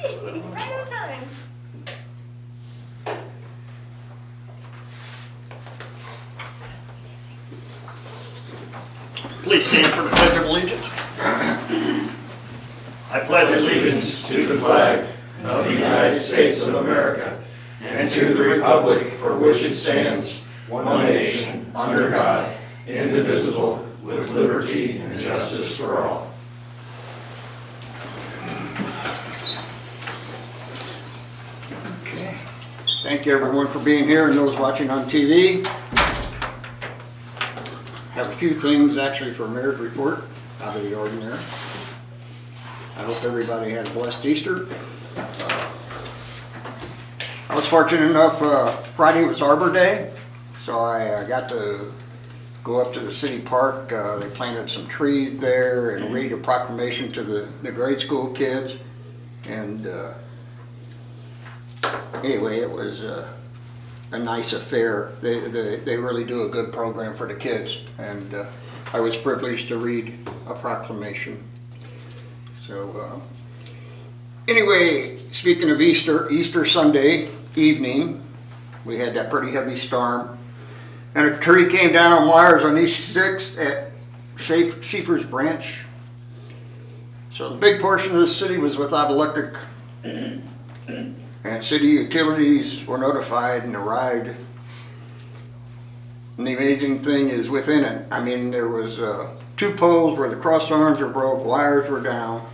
Right on time. Please stand for the Pledge of Allegiance. I pledge Allegiance to the flag of the United States of America and to the republic for which it stands, one nation, under God, indivisible, with liberty and justice for all. Okay. Thank you everyone for being here and those watching on TV. Have a few things actually for Mayor's report out of the ordinary. I hope everybody had a blessed Easter. I was fortunate enough, Friday was Arbor Day, so I got to go up to the city park. They planted some trees there and read a proclamation to the grade school kids. And anyway, it was a nice affair. They really do a good program for the kids, and I was privileged to read a proclamation. So anyway, speaking of Easter Sunday evening, we had that pretty heavy storm, and a tree came down on wires on East 6th at Schaefer's Branch. So a big portion of the city was without electric, and city utilities were notified and arrived. And the amazing thing is within it, I mean, there was 2 poles where the cross arms were broke, wires were down,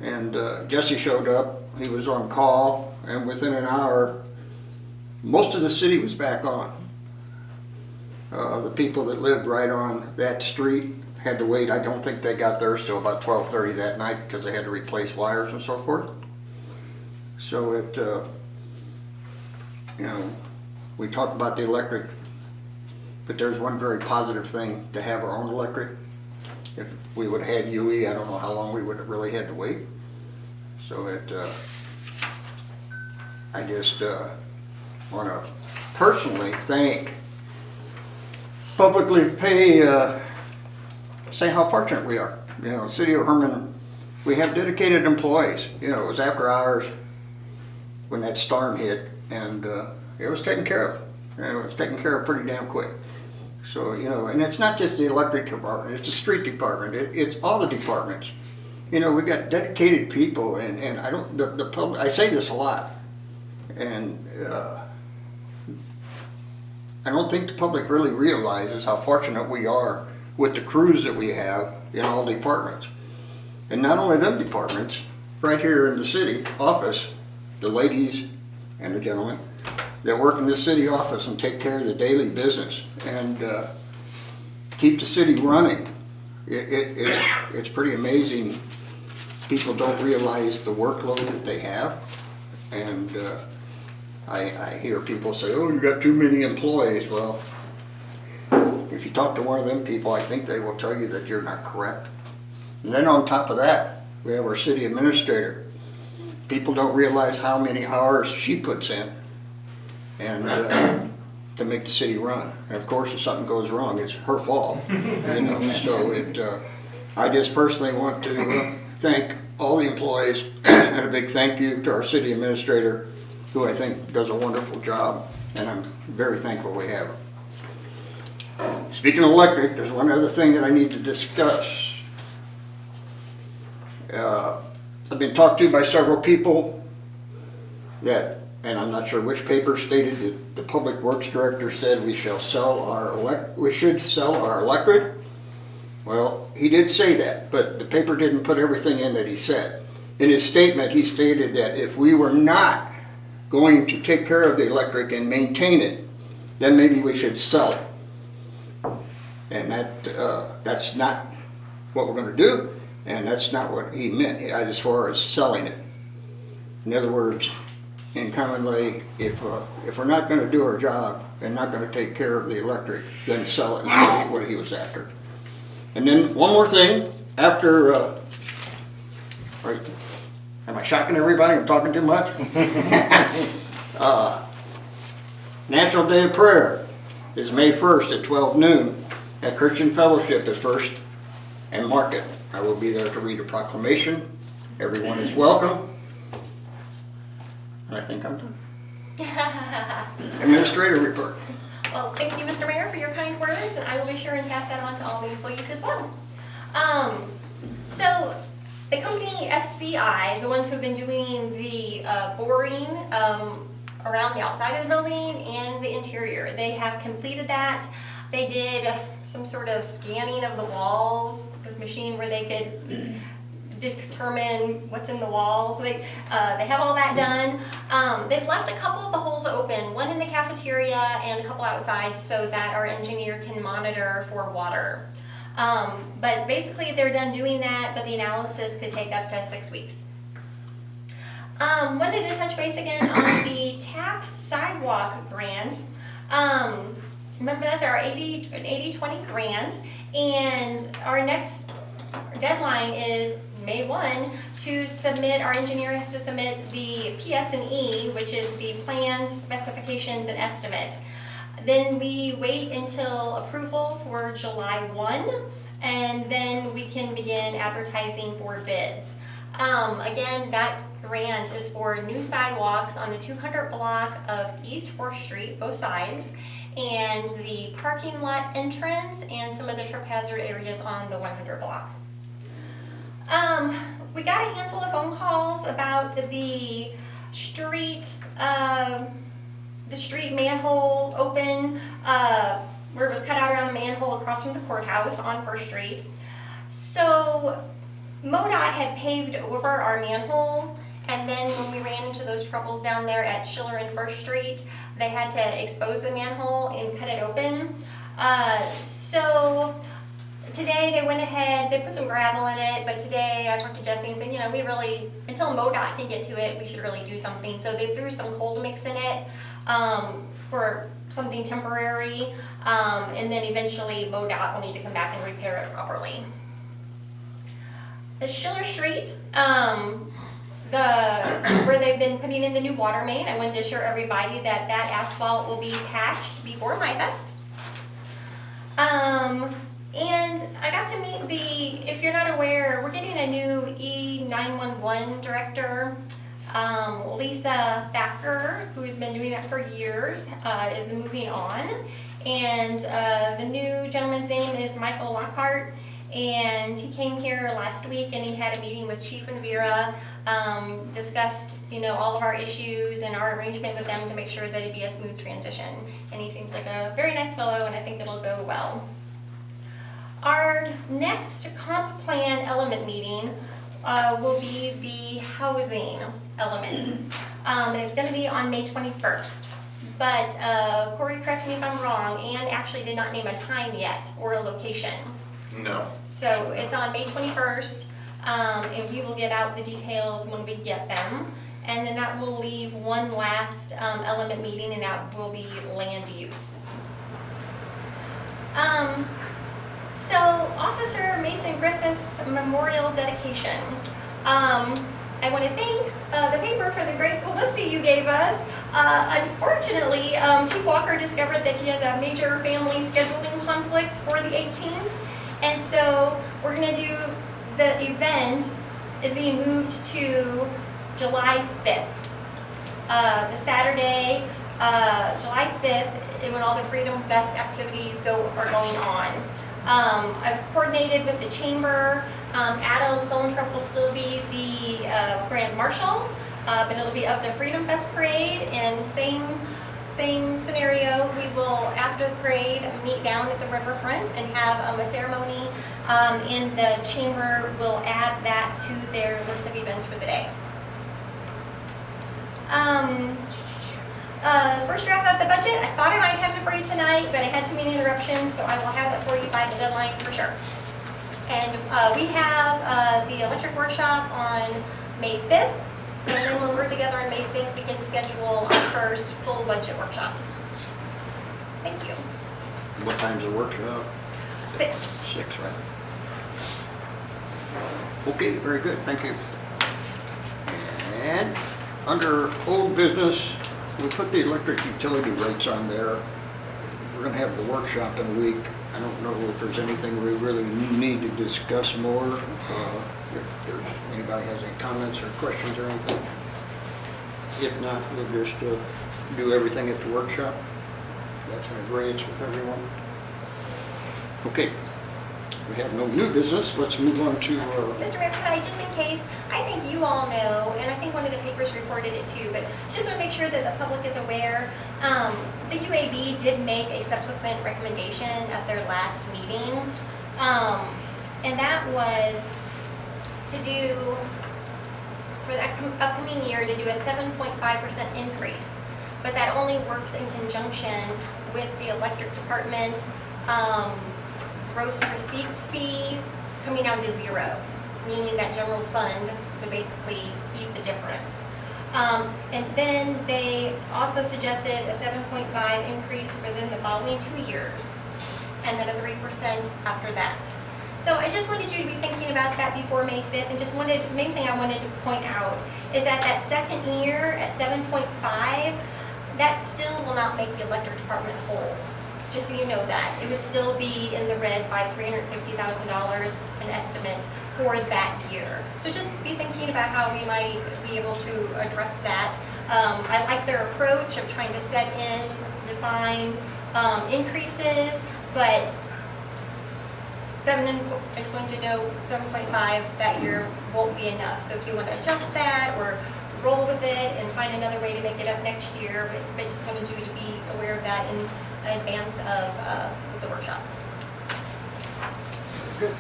and Jesse showed up. He was on call, and within an hour, most of the city was back on. The people that lived right on that street had to wait. I don't think they got theirs till about 12:30 that night because they had to replace wires and so forth. So it, you know, we talk about the electric, but there's one very positive thing to have our own electric. If we would have had UE, I don't know how long we would have really had to wait. So it, I just want to personally publicly say how fortunate we are. You know, City of Hermann, we have dedicated employees. You know, it was after hours when that storm hit, and it was taken care of. And it was taken care of pretty damn quick. So, you know, and it's not just the electric department, it's the street department, it's all the departments. You know, we got dedicated people, and I don't, the public, I say this a lot, and I don't think the public really realizes how fortunate we are with the crews that we have in all departments. And not only them departments, right here in the city office, the ladies and the gentlemen that work in the city office and take care of the daily business and keep the city running. It's pretty amazing. People don't realize the workload that they have, and I hear people say, oh, you got too many employees. Well, if you talk to one of them people, I think they will tell you that you're not correct. And then on top of that, we have our city administrator. People don't realize how many hours she puts in and to make the city run. And of course, if something goes wrong, it's her fault. You know, so I just personally want to thank all the employees and a big thank you to our city administrator, who I think does a wonderful job, and I'm very thankful we have her. Speaking of electric, there's one other thing that I need to discuss. I've been talked to by several people that, and I'm not sure which paper stated that the Public Works Director said we should sell our electric. Well, he did say that, but the paper didn't put everything in that he said. In his statement, he stated that if we were not going to take care of the electric and maintain it, then maybe we should sell it. And that's not what we're going to do, and that's not what he meant as far as selling it. In other words, in common lay, if we're not going to do our job and not going to take care of the electric, then sell it. Is what he was after. And then one more thing, after, right, am I shocking everybody? I'm talking too much? National Day of Prayer is May 1st at 12 noon at Christian Fellowship at First and Market. I will be there to read a proclamation. Everyone is welcome. And I think I'm done. Administrator report. Well, thank you, Mr. Mayor, for your kind words, and I will be sure and pass that on to all the employees as well. So the company SCI, the ones who have been doing the boring around the outside of the building and the interior, they have completed that. They did some sort of scanning of the walls, this machine where they could determine what's in the walls. They have all that done. They've left a couple of the holes open, one in the cafeteria and a couple outside, so that our engineer can monitor for water. But basically they're done doing that, but the analysis could take up to 6 weeks. Wanted to touch base again on the TAP sidewalk grant. Remember, that's our 80-20 grant, and our next deadline is May 1 to submit. Our engineer has to submit the PS&E, which is the plans, specifications, and estimate. Then we wait until approval for July 1, and then we can begin advertising for bids. Again, that grant is for new sidewalks on the 200 block of East 4th Street, both sides, and the parking lot entrance and some of the trip hazard areas on the 100 block. We got a handful of phone calls about the street manhole open, where it was cut out around the manhole across from the courthouse on 1st Street. So MoDOT had paved over our manhole, and then when we ran into those troubles down there at Schiller and 1st Street, they had to expose the manhole and cut it open. So today they went ahead, they put some gravel in it, but today I talked to Jesse and said, you know, we really, until MoDOT can get to it, we should really do something. So they threw some cold mix in it for something temporary, and then eventually MoDOT will need to come back and repair it properly. The Schiller Street, where they've been putting in the new water main, I wanted to assure everybody that that asphalt will be patched before MyFest. And I got to meet if you're not aware, we're getting a new E911 director. Lisa Thacker, who's been doing that for years, is moving on. And the new gentleman's name is Michael Lockhart. And he came here last week and he had a meeting with Chief and Vera, discussed, you know, all of our issues and our arrangement with them to make sure that it'd be a smooth transition. And he seems like a very nice fellow, and I think it'll go well. Our next comp plan element meeting will be the housing element. And it's going to be on May 21st. But Corey, correct me if I'm wrong, Ann actually did not name a time yet or a location. No. So it's on May 21st, and we will get out the details when we get them. And then that will leave one last element meeting, and that will be land use. So Officer Mason Griffith's memorial dedication. I want to thank the paper for the great publicity you gave us. Unfortunately, Chief Walker discovered that he has a major family scheduling conflict for the 18th. And so we're going to do, the event is being moved to July 5th. The Saturday, July 5th, when all the Freedom Fest activities are going on. I've coordinated with the chamber. Adam Solentrup will still be the Grand Marshal, but it'll be of the Freedom Fest parade, and same scenario. We will, after the parade, meet down at the riverfront and have a ceremony, and the chamber will add that to their list of events for the day. First draft of the budget, I thought I might have it for you tonight, but I had too many interruptions, so I will have it for you by the deadline for sure. And we have the electric workshop on May 5th, and then when we're together on May 5th, we can schedule our first full budget workshop. Thank you. What time's the workshop? 6. 6, right? Okay, very good, thank you. And under old business, we put the electric utility rates on there. We're gonna have the workshop in a week. I don't know if there's anything we really need to discuss more. If anybody has any comments or questions or anything. If not, we'll just do everything at the workshop. That's an agreement with everyone. Okay, we have no new business. Let's move on to, Mr. Mayor, can I, just in case, I think you all know, and I think one of the papers reported it too, but just want to make sure that the public is aware, the UAB did make a subsequent recommendation at their last meeting, and that was to do, for the upcoming year, to do a 7.5% increase. But that only works in conjunction with the electric department gross receipts fee coming down to zero, meaning that general fund would basically eat the difference. And then they also suggested a 7.5 increase within the following 2 years, and then a 3% after that. So I just wanted you to be thinking about that before May 5th, and just wanted, the main thing I wanted to point out is that second year at 7.5, that still will not make the electric department whole. Just so you know that. It would still be in the red by $350,000 an estimate for that year. So just be thinking about how we might be able to address that. I like their approach of trying to set in defined increases, but I just want you to know 7.5 that year won't be enough. So if you want to adjust that or roll with it and find another way to make it up next year, but just wanted you to be aware of that in advance of the workshop. good.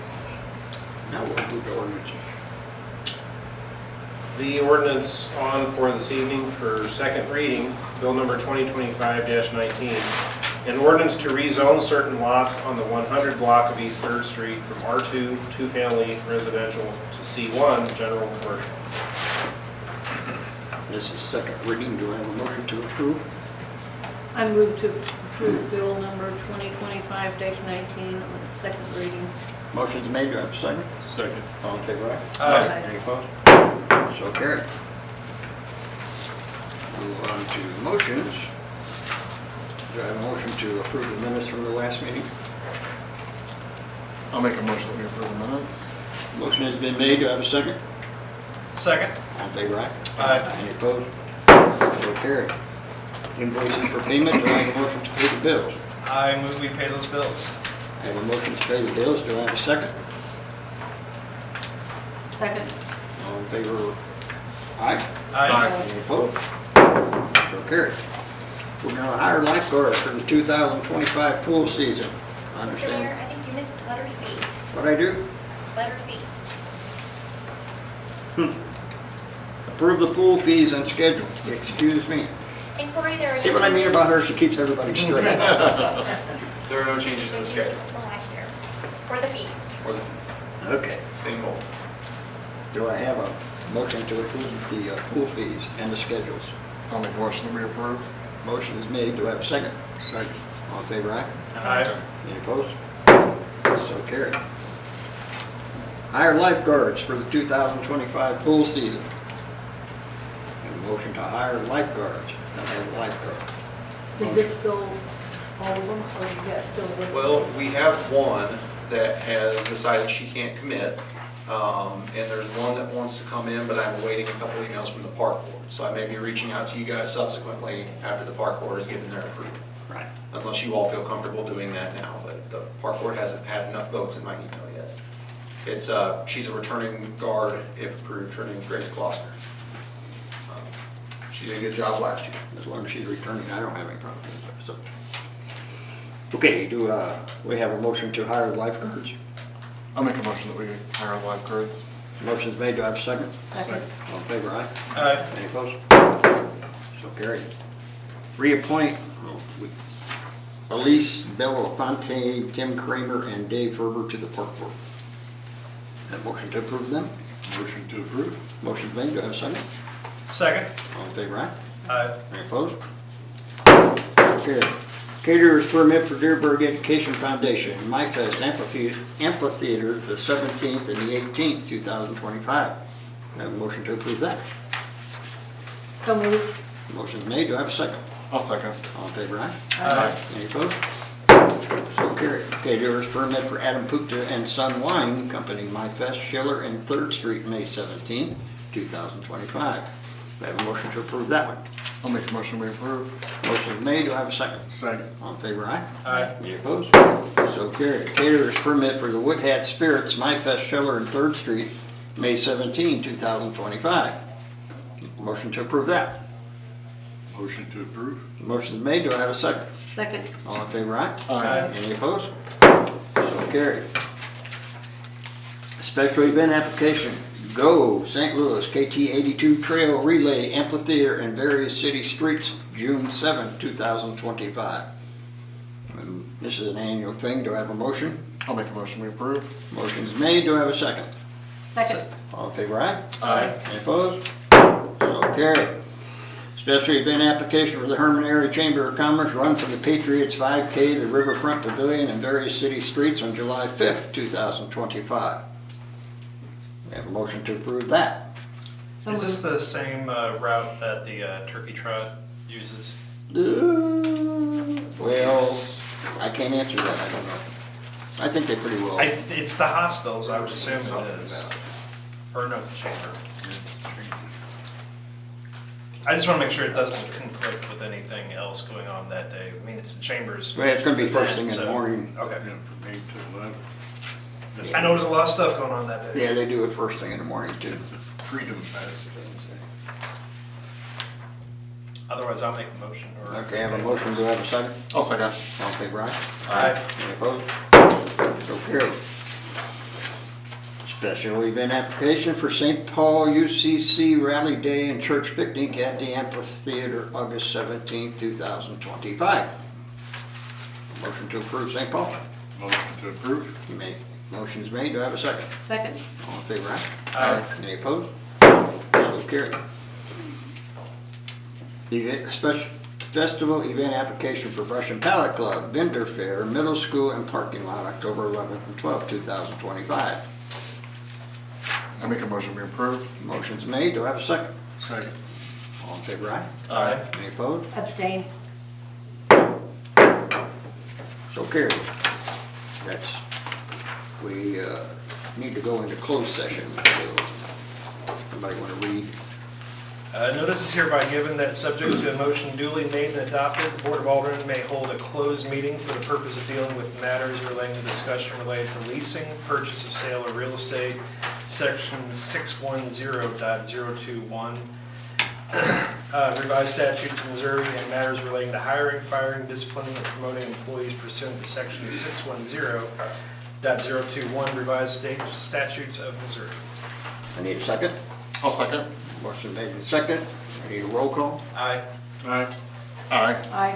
Now we'll move to ordinances. The ordinance on for this evening for second reading, bill number 2025-19. An ordinance to rezone certain lots on the 100 block of East 3rd Street from R2 two-family residential to C1 general commercial. This is second reading. Do I have a motion to approve? I move to approve bill number 2025-19 on its second reading. Motion's made. Do I have a second? Second. All in favor, aye? Aye. Any opposed? So carried. Move on to motions. Do I have a motion to approve the minutes from the last meeting? I'll make a motion that we approve the minutes. Motion has been made. Do I have a second? Second. All in favor, aye? Aye. Any opposed? So carried. Invoices for payment. Do I have a motion to pay the bills? I move we pay those bills. I have a motion to pay the bills. Do I have a second? Second. All in favor, aye? Aye. Any opposed? So carried. We're going to hire lifeguards for the 2025 pool season. I Mr. Mayor, understand. I think you missed letter C. What'd I do? Letter C. Approve the pool fees and schedule. Excuse me. And Corey, there are See what I mean about her? She keeps everybody straight. There are no changes in the schedule From last year. For the fees. or the fees. Okay. Same old. Do I have a motion to approve the pool fees and the schedules? I'll make a motion that we approve. Motion is made. Do I have a second? Second. All in favor, aye? Aye. Any opposed? So carried. Hire lifeguards for the 2025 pool season. And a motion to hire lifeguards. I have a lifeguard. Does this fill all of them, or you got still with? Well, we have one that has decided she can't commit. And there's one that wants to come in, but I'm awaiting a couple emails from the park board. So I may be reaching out to you guys subsequently after the park board has given their approval. Right. Unless you all feel comfortable doing that now, but the park board hasn't had enough votes in my email yet. It's, she's a returning guard if approved. Her name's Grace Gloucester. She did a good job last year. As long as she's returning, I don't have any problem with it. So. Okay, do we have a motion to hire lifeguards? I'll make a motion that we hire lifeguards. Motion's made. Do I have a second? Second. All in favor, aye? Aye. Any opposed? So carried. Reappoint Elise Belafonte, Tim Kramer, and Dave Ferber to the park board. Have motion to approve them? Motion to approve. Motion's made. Do I have a second? Second. All in favor, aye? Aye. Any opposed? So carried. Caterers permit for Deerberg Education Foundation, MyFest Amphitheater, the 17th and the 18th, 2025. I have a motion to approve that. So moved. Motion's made. Do I have a second? I'll second. All in favor, aye? Aye. Any opposed? So carried. Caterers permit for Adam Pukta and Son Wine Company, MyFest Schiller and 3rd Street, May 17th, 2025. I have a motion to approve that one. I'll make a motion we approve. Motion is made, do I have a second? Second. All in favor, aye? Aye. Any opposed? So carried. Caterer's permit for the Wood Hat Spirits My Fest Sheller and 3rd Street, May 17, 2025. Motion to approve that. Motion to approve. Motion is made, do I have a second? Second. All in favor, aye? Aye. Any opposed? So carried. Special event application, Go St. Louis KT 82 Trail Relay Amphitheater and various city streets, June 7, 2025. And this is an annual thing, do I have a motion? I'll make a motion we approve. Motion is made, do I have a second? Second. All in favor, aye? Aye. Any opposed? So carried. Special event application for the Hermann Area Chamber of Commerce, run for the Patriots 5K, the Riverfront Pavilion and various city streets on July 5th, 2025. We have a motion to approve that. So Is this moved. the same route that the turkey trot uses? Well, I can't answer that, I don't know. I think they pretty well. It's the hospitals, I would assume it is. Or no, it's the chamber. I just want to make sure it doesn't conflict with anything else going on that day. I mean, it's the chamber's. Well, it's gonna be first thing in the event, so- morning. Okay. From 8 to 11. I know there's a lot of stuff going on that day. Yeah, they do it first thing in the morning too. Freedom Fest, it doesn't say. Otherwise, I'll make the motion. Or Okay, I have a motion, do I have a second? I'll second. All in favor, aye? Aye. Any opposed? So carried. Special event application for St. Paul UCC Rally Day and Church Picnic at the Amphitheater, August 17, 2025. Motion to approve St. Paul. Motion to approve. Motion's made, do I have a second? Second. All in favor, aye? Aye. Any opposed? So carried. Special festival event application for Brush and Pallet Club, Vendor Fair, Middle School and Parking Lot, October 11th and 12th, 2025. I make a motion we approve. Motion's made, do I have a second? Second. All in favor, aye? Aye. Any opposed? Abstain. So carried. We need to go into closed session. So, somebody want to read? Notice is hereby given that subject to a motion duly made and adopted, the Board of Aldermen may hold a closed meeting for the purpose of dealing with matters relating to discussion related to leasing, purchase of sale of real estate, section 610.021, revised statutes of Missouri, and matters relating to hiring, firing, disciplining, and promoting employees pursuant to section 610.021, revised statutes of Missouri. I need a second. I'll second. Motion made in second. I need a roll call. Aye. Aye. Aye. Aye.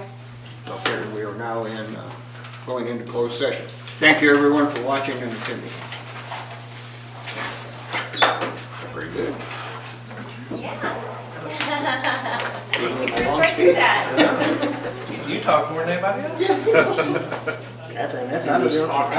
So carried. We are now going into closed session. Thank you everyone for watching and attending. Pretty good. Yeah. Even with my Cruise long right through speech. that. You talk more than anybody else. That's out of the norm.